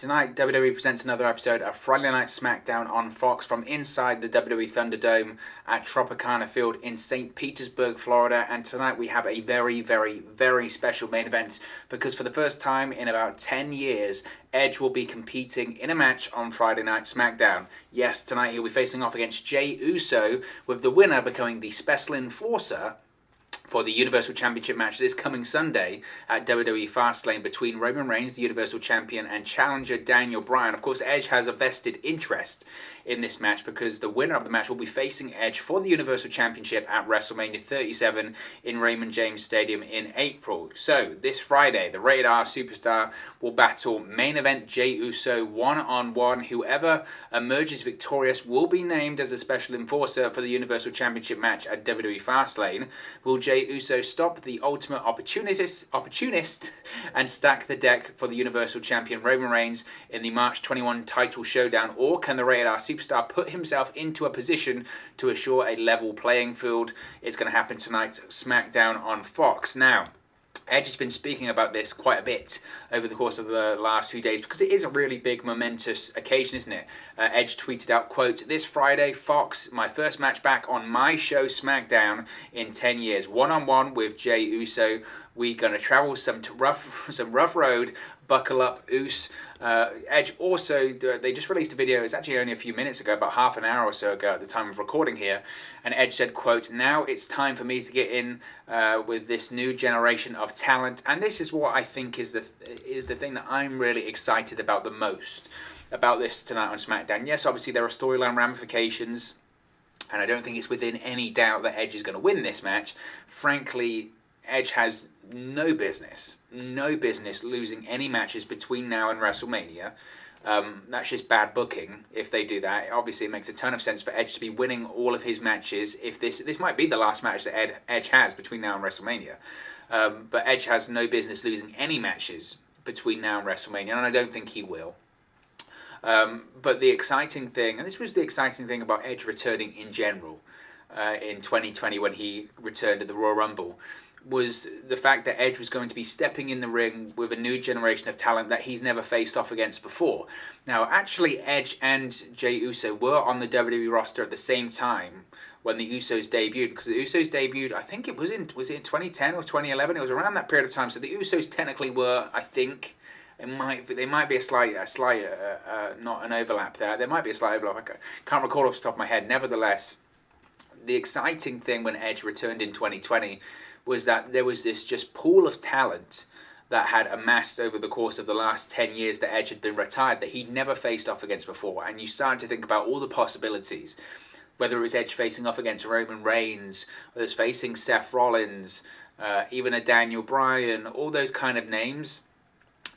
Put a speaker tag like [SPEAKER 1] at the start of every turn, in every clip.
[SPEAKER 1] Tonight, WWE presents another episode of Friday Night SmackDown on Fox from inside the WWE ThunderDome at Tropicana Field in St. Petersburg, Florida. And tonight we have a very, very, very special main event because for the first time in about 10 years, Edge will be competing in a match on Friday Night SmackDown. Yes, tonight he'll be facing off against Jey Uso, with the winner becoming the special enforcer for the Universal Championship match this coming Sunday at WWE Fastlane between Roman Reigns, the Universal Champion, and challenger Daniel Bryan. Of course, Edge has a vested interest in this match because the winner of the match will be facing Edge for the Universal Championship at WrestleMania 37 in Raymond James Stadium in April. So, this Friday, the Rated R Superstar will battle main event Jey Uso one-on-one. Whoever emerges victorious will be named as a special enforcer for the Universal Championship match at WWE Fastlane. Will Jey Uso stop the ultimate opportunist and stack the deck for the Universal Champion Roman Reigns in the March 21 title showdown, or can the Rated R Superstar put himself into a position to assure a level playing field? It's going to happen tonight, SmackDown on Fox. Now, Edge has been speaking about this quite a bit over the course of the last few days because it is a really big, momentous occasion, isn't it? Edge tweeted out, quote, "This Friday, Fox, my first match back on my show SmackDown in 10 years. One-on-one with Jey Uso. We're going to travel some rough road. Buckle up, Us." Edge also, they just released a video, it's actually only a few minutes ago, about half an hour or so ago at the time of recording here, and Edge said, quote, "Now it's time for me to get in with this new generation of talent." And this is what I think is the thing that I'm really excited about the most about this tonight on SmackDown. Yes, obviously there are storyline ramifications, and I don't think it's within any doubt that Edge is going to win this match. Frankly, Edge has no business losing any matches between now and WrestleMania. That's just bad booking if they do that. Obviously, it makes a ton of sense for Edge to be winning all of his matches. If this might be the last match that Edge has between now and WrestleMania. But Edge has no business losing any matches between now and WrestleMania, and I don't think he will. But the exciting thing, and this was the exciting thing about Edge returning in general in 2020 when he returned at the Royal Rumble, was the fact that Edge was going to be stepping in the ring with a new generation of talent that he's never faced off against before. Now, actually, Edge and Jey Uso were on the WWE roster at the same time when the Usos debuted, because the Usos debuted, I think it was in 2010 or 2011? It was around that period of time. So the Usos technically were, I think, there might be a slight, not an overlap there. There might be a slight overlap. I can't recall off the top of my head. Nevertheless, the exciting thing when Edge returned in 2020 was that there was this just pool of talent that had amassed over the course of the last 10 years that Edge had been retired, that he'd never faced off against before. And you started to think about all the possibilities, whether it was Edge facing off against Roman Reigns, whether it's facing Seth Rollins, even a Daniel Bryan, all those kind of names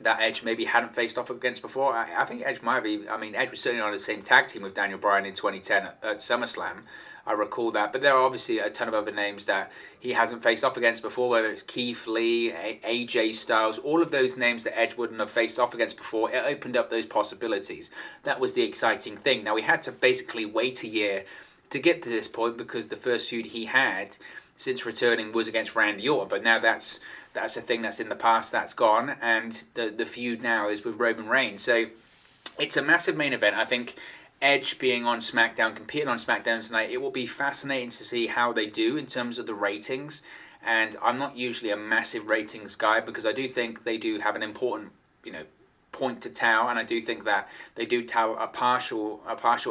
[SPEAKER 1] that Edge maybe hadn't faced off against before. I think Edge might be, Edge was certainly on the same tag team with Daniel Bryan in 2010 at SummerSlam. I recall that. But there are obviously a ton of other names that he hasn't faced off against before, whether it's Keith Lee, AJ Styles, all of those names that Edge wouldn't have faced off against before. It opened up those possibilities. That was the exciting thing. Now, we had to basically wait a year to get to this point because the first feud he had since returning was against Randy Orton. But now that's a thing that's in the past, that's gone, and the feud now is with Roman Reigns. So it's a massive main event. I think Edge being on SmackDown, competing on SmackDown tonight, it will be fascinating to see how they do in terms of the ratings. And I'm not usually a massive ratings guy because I do think they do have an important, point to tell, and I do think that they do tell a partial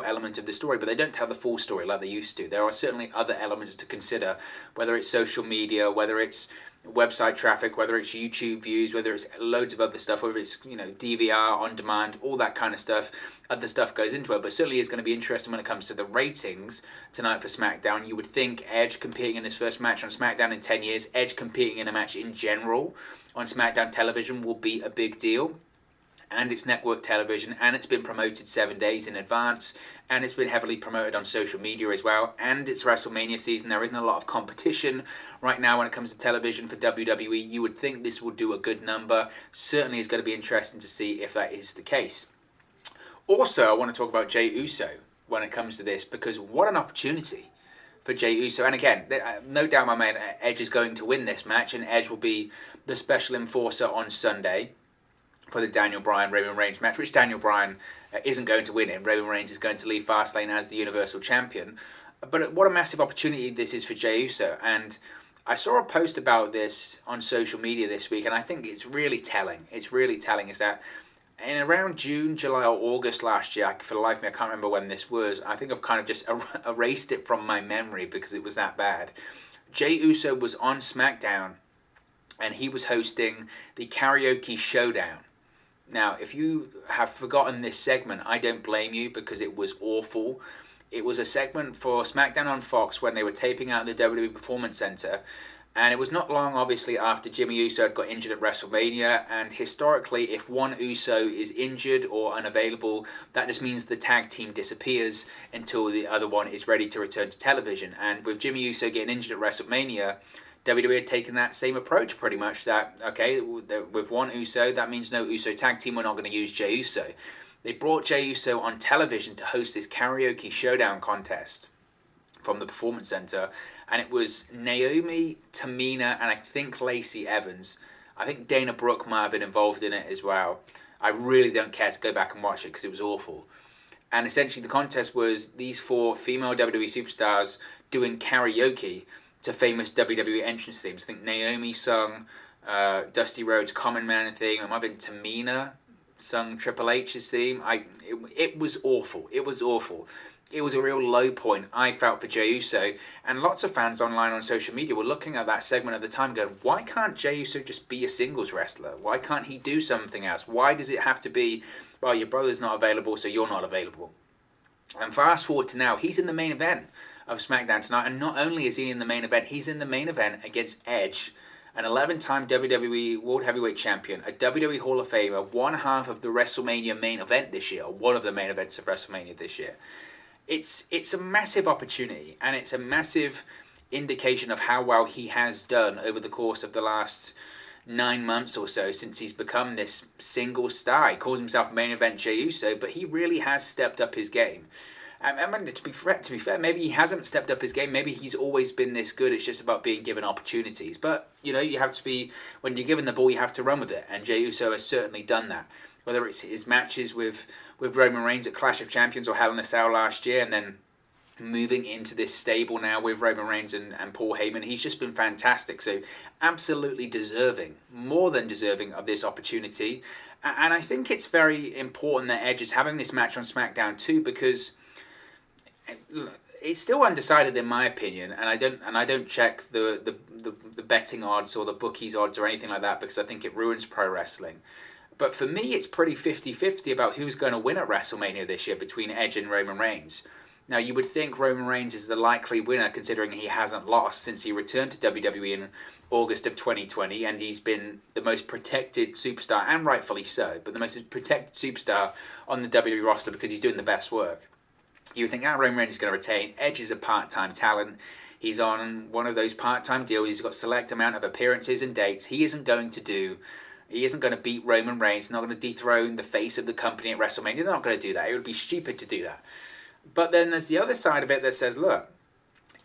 [SPEAKER 1] element of the story, but they don't tell the full story like they used to. There are certainly other elements to consider, whether it's social media, whether it's website traffic, whether it's YouTube views, whether it's loads of other stuff, whether it's DVR on demand, all that kind of stuff. Other stuff goes into it, but certainly is going to be interesting when it comes to the ratings tonight for SmackDown. You would think Edge competing in his first match on SmackDown in 10 years, Edge competing in a match in general on SmackDown television will be a big deal. And it's network television, and it's been promoted 7 days in advance, and it's been heavily promoted on social media as well, and it's WrestleMania season. There isn't a lot of competition right now when it comes to television for WWE. You would think this would do a good number. Certainly is going to be interesting to see if that is the case. Also, I want to talk about Jey Uso when it comes to this, because what an opportunity for Jey Uso. And again, no doubt in my mind, Edge is going to win this match, and Edge will be the special enforcer on Sunday. for the Daniel Bryan Roman Reigns match, which Daniel Bryan isn't going to win in. Roman Reigns is going to leave Fastlane as the Universal Champion. But what a massive opportunity this is for Jey Uso. And I saw a post about this on social media this week, and I think it's really telling. It's really telling is that in around June, July, or August last year, for the life of me, I can't remember when this was. I think I've kind of just erased it from my memory because it was that bad. Jey Uso was on SmackDown, and he was hosting the Karaoke Showdown. Now, if you have forgotten this segment, I don't blame you because it was awful. It was a segment for SmackDown on Fox when they were taping out the WWE Performance Center. And it was not long, obviously, after Jimmy Uso had got injured at WrestleMania. And historically, if one Uso is injured or unavailable, that just means the tag team disappears until the other one is ready to return to television. And with Jimmy Uso getting injured at WrestleMania, WWE had taken that same approach pretty much, that, okay, with one Uso, that means no Uso tag team, we're not going to use Jey Uso. They brought Jey Uso on television to host this Karaoke Showdown contest from the Performance Center, and it was Naomi, Tamina, and I think Lacey Evans. I think Dana Brooke might have been involved in it as well. I really don't care to go back and watch it because it was awful. And essentially the contest was these 4 female WWE superstars doing karaoke to famous WWE entrance themes. I think Naomi sung Dusty Rhodes' Common Man theme. It might have been Tamina sung Triple H's theme. It was awful. It was awful. It was a real low point, I felt, for Jey Uso. And lots of fans online on social media were looking at that segment at the time going, why can't Jey Uso just be a singles wrestler? Why can't he do something else? Why does it have to be, well, your brother's not available, so you're not available? And fast forward to now, he's in the main event of SmackDown tonight, and not only is he in the main event, he's in the main event against Edge, an 11-time WWE World Heavyweight Champion, a WWE Hall of Famer, one half of the WrestleMania main event this year, or one of the main events of WrestleMania this year. It's a massive opportunity, and it's a massive indication of how well he has done over the course of the last 9 months or so since he's become this single star. He calls himself main event Jey Uso, but he really has stepped up his game. I mean, to be fair, maybe he hasn't stepped up his game. Maybe he's always been this good. It's just about being given opportunities. But, you know, you have to be, when you're given the ball, you have to run with it. And Jey Uso has certainly done that. Whether it's his matches with Roman Reigns at Clash of Champions or Hell in a Cell last year, and then moving into this stable now with Roman Reigns and Paul Heyman, he's just been fantastic. So absolutely deserving, more than deserving of this opportunity. And I think it's very important that Edge is having this match on SmackDown too, because it's still undecided in my opinion, and I don't check the betting odds or the bookies odds or anything like that because I think it ruins pro wrestling. But for me, it's pretty 50-50 about who's going to win at WrestleMania this year between Edge and Roman Reigns. Now, you would think Roman Reigns is the likely winner considering he hasn't lost since he returned to WWE in August of 2020, and he's been the most protected superstar, and rightfully so, but the most protected superstar on the WWE roster because he's doing the best work. You would think, Roman Reigns is going to retain. Edge is a part-time talent. He's on one of those part-time deals. He's got select amount of appearances and dates. He isn't going to beat Roman Reigns. He's not going to dethrone the face of the company at WrestleMania. They're not going to do that. It would be stupid to do that. But then there's the other side of it that says, look,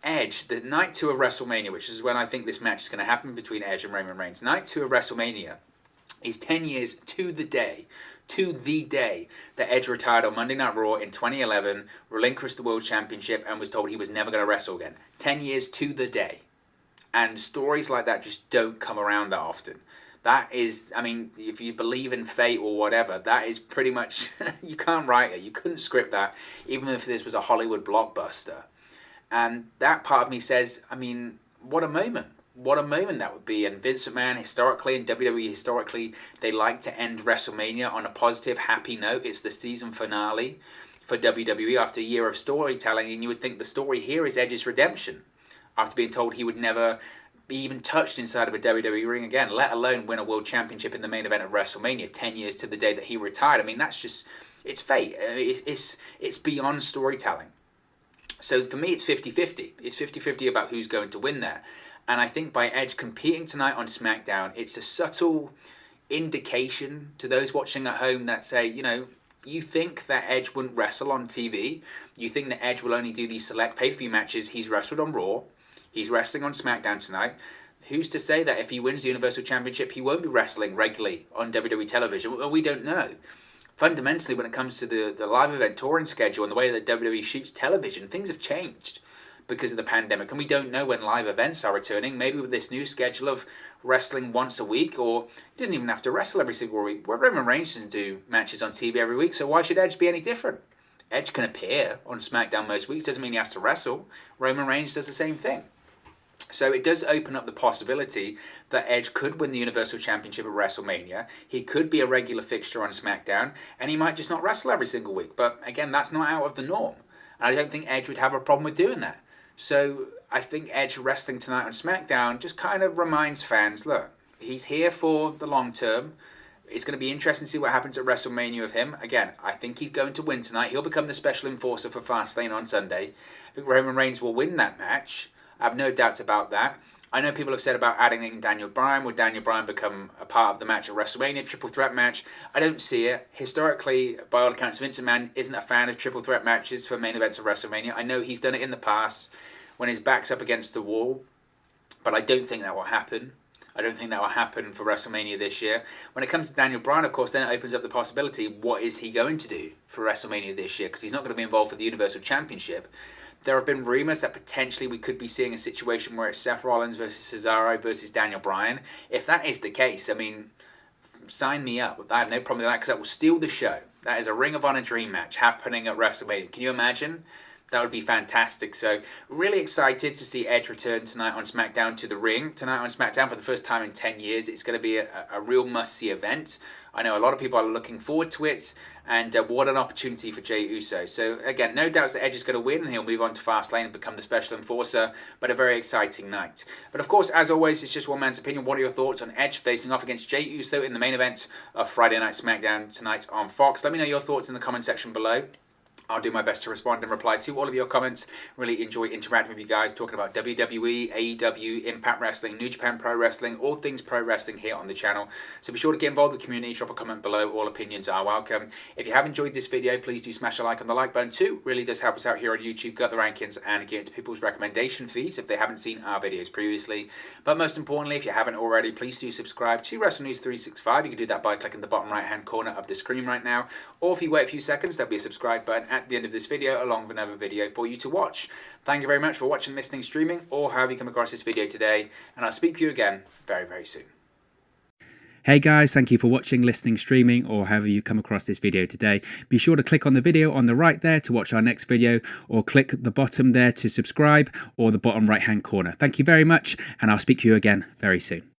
[SPEAKER 1] Edge, the night 2 of WrestleMania, which is when I think this match is going to happen between Edge and Roman Reigns, night 2 of WrestleMania is 10 years to the day that Edge retired on Monday Night Raw in 2011, relinquished the World Championship, and was told he was never going to wrestle again. 10 years to the day. And stories like that just don't come around that often. That is, I mean, if you believe in fate or whatever, that is pretty much, you can't write it. You couldn't script that, even if this was a Hollywood blockbuster. And that part of me says, I mean, what a moment. What a moment that would be. And Vince McMahon, historically, and WWE historically, they like to end WrestleMania on a positive, happy note. It's the season finale for WWE after a year of storytelling, and you would think the story here is Edge's redemption after being told he would never be even touched inside of a WWE ring again, let alone win a world championship in the main event of WrestleMania 10 years to the day that he retired. I mean, that's just, it's fate. It's beyond storytelling. So for me, it's 50-50. It's 50-50 about who's going to win there. And I think by Edge competing tonight on SmackDown, it's a subtle indication to those watching at home that say, you know, you think that Edge wouldn't wrestle on TV. You think that Edge will only do these select pay-per-view matches. He's wrestled on Raw. He's wrestling on SmackDown tonight. Who's to say that if he wins the Universal Championship, he won't be wrestling regularly on WWE television? Well, we don't know. Fundamentally, when it comes to the live event touring schedule and the way that WWE shoots television, things have changed because of the pandemic, and we don't know when live events are returning. Maybe with this new schedule of wrestling once a week, or he doesn't even have to wrestle every single week. Well, Roman Reigns doesn't do matches on TV every week, so why should Edge be any different? Edge can appear on SmackDown most weeks, doesn't mean he has to wrestle. Roman Reigns does the same thing. So it does open up the possibility that Edge could win the Universal Championship at WrestleMania. He could be a regular fixture on SmackDown, and he might just not wrestle every single week. But again, that's not out of the norm. And I don't think Edge would have a problem with doing that. So I think Edge wrestling tonight on SmackDown just kind of reminds fans, look, he's here for the long term. It's going to be interesting to see what happens at WrestleMania with him. Again, I think he's going to win tonight. He'll become the special enforcer for Fastlane on Sunday. I think Roman Reigns will win that match. I have no doubts about that. I know people have said about adding in Daniel Bryan. Would Daniel Bryan become a part of the match at WrestleMania, triple threat match? I don't see it. Historically, by all accounts, Vince McMahon isn't a fan of triple threat matches for main events of WrestleMania. I know he's done it in the past when his back's up against the wall, but I don't think that will happen. I don't think that will happen for WrestleMania this year. When it comes to Daniel Bryan, of course, then it opens up the possibility, what is he going to do for WrestleMania this year? Because he's not going to be involved for the Universal Championship. There have been rumours that potentially we could be seeing a situation where it's Seth Rollins versus Cesaro versus Daniel Bryan. If that is the case, I mean, sign me up. I have no problem with that because that will steal the show. That is a Ring of Honor dream match happening at WrestleMania. Can you imagine? That would be fantastic. So really excited to see Edge return tonight on SmackDown to the ring. Tonight on SmackDown for the first time in 10 years. It's going to be a real must-see event. I know a lot of people are looking forward to it. And what an opportunity for Jey Uso. So again, no doubts that Edge is going to win and he'll move on to Fastlane and become the special enforcer. But a very exciting night. But of course, as always, it's just one man's opinion. What are your thoughts on Edge facing off against Jey Uso in the main event of Friday Night SmackDown tonight on Fox? Let me know your thoughts in the comment section below. I'll do my best to respond and reply to all of your comments. Really enjoy interacting with you guys, talking about WWE, AEW, Impact Wrestling, New Japan Pro Wrestling, all things pro wrestling here on the channel. So be sure to get involved with the community, drop a comment below. All opinions are welcome. If you have enjoyed this video, please do smash a like on the like button too. Really does help us out here on YouTube, gut the rankings, and get into people's recommendation feeds if they haven't seen our videos previously. But most importantly, if you haven't already, please do subscribe to Wrestle News 365. You can do that by clicking the bottom right-hand corner of the screen right now. Or if you wait a few seconds, there'll be a subscribe button at the end of this video along with another video for you to watch. Thank you very much for watching, listening, streaming, or however you come across this video today, and I'll speak to you again very, very soon.
[SPEAKER 2] Hey guys, thank you for watching, listening, streaming, or however you come across this video today. Be sure to click on the video on the right there to watch our next video, or click the bottom there to subscribe, or the bottom right hand corner. Thank you very much, and I'll speak to you again very soon.